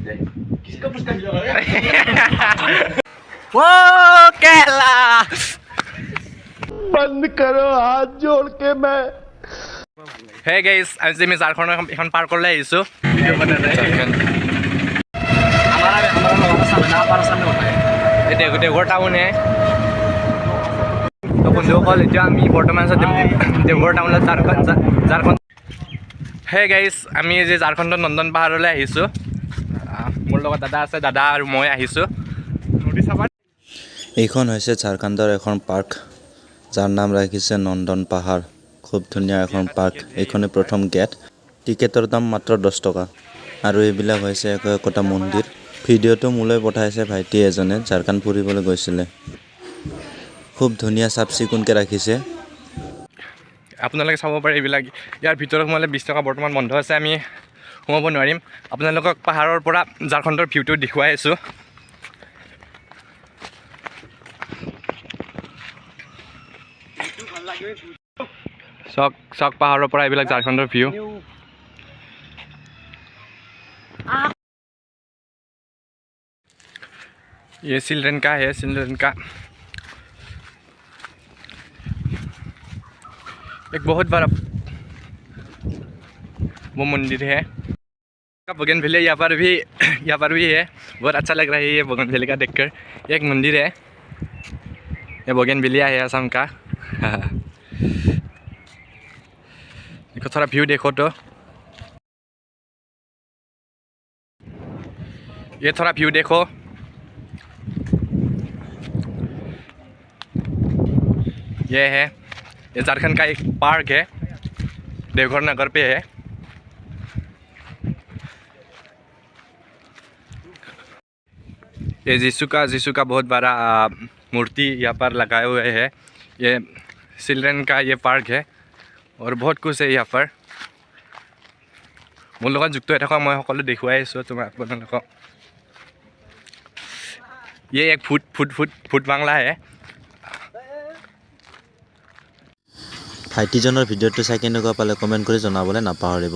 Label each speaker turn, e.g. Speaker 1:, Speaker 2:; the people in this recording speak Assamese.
Speaker 1: किसका पुरस्कार मिला?
Speaker 2: वो केला
Speaker 3: बंद करो हाथ जोड़ के मैं
Speaker 2: হে গাইজ আমি ঝাৰখণ্ডৰ এখন পাৰ্কলৈ আহিছোঁ ভিডিঅ' এতিয়া দেওঘৰ টাউনে তো বন্ধুসকল এতিয়া আমি বৰ্তমান আছোঁ দেওঘৰ টাউনত ঝাৰখণ্ড হে গাইজ আমি যে ঝাৰখণ্ডৰ নন্দন পাহাৰলৈ আহিছোঁ মোৰ লগত দাদা আছে দাদা আৰু মই আহিছোঁ নদী চাবা
Speaker 4: এইখন হৈছে ঝাৰখণ্ডৰ এখন পাৰ্ক যাৰ নাম ৰাখিছে নন্দন পাহাৰ খুব ধুনীয়া এখন পাৰ্ক এইখনে প্ৰথম গেট টিকেটৰ দাম মাত্ৰ 10 টকা আৰু এইবিলাক হৈছে একোটা মন্দিৰ ভিডিঅ'টো মোলৈ পঠাইছে ভাইটি এজনে ঝাৰখণ্ড ফুৰিবলৈ গৈছিলে খুব ধুনীয়া চাফ চিকুণকৈ ৰাখিছে
Speaker 2: আপোনালোকে চাব পাৰে এইবিলাক ইয়াৰ ভিতৰত সোমালে 20 টকা বৰ্তমান বন্ধ আছে আমি সোমাব নোৱাৰিম আপোনালোকক পাহাৰৰ পৰা ঝাৰখণ্ডৰ ভিউটো দেখুৱাই আছোঁ চক পাহাৰৰ পৰা এইবিলাক ঝাৰখণ্ডৰ ভিউ ये चिल्ड्रन का है चिल्ड्रन का एक बहुत बड़ा वो मंदिर है बोगनवेलिया यहाँ पर भी है बहुत अच्छा लग रहा है ये बोगनवेलिया का देखकर ये एक मंदिर है ये बोगनवेलिया है असम का देखो थोड़ा व्यू देखो तो ये थोड़ा व्यू देखो ये है ये झारखंड का एक पार्क है देवघर नगर पे है ये यीशु का बहुत बड़ा मूर्ति यहाँ पर लगाए हुए है ये चिल्ड्रन का ये पार्क है और बहुत कुछ है यहाँ पर মোৰ লগত যুক্ত হৈ থকা মই সকলো দেখুৱাই আছোঁ আপোনালোকক ये एक फुट बांग्ला है
Speaker 4: ভাইটিজনৰ ভিডিঅ'টো চাই কেনেকুৱা পালে কমেণ্ট কৰি জনাবলৈ নাপাহৰিব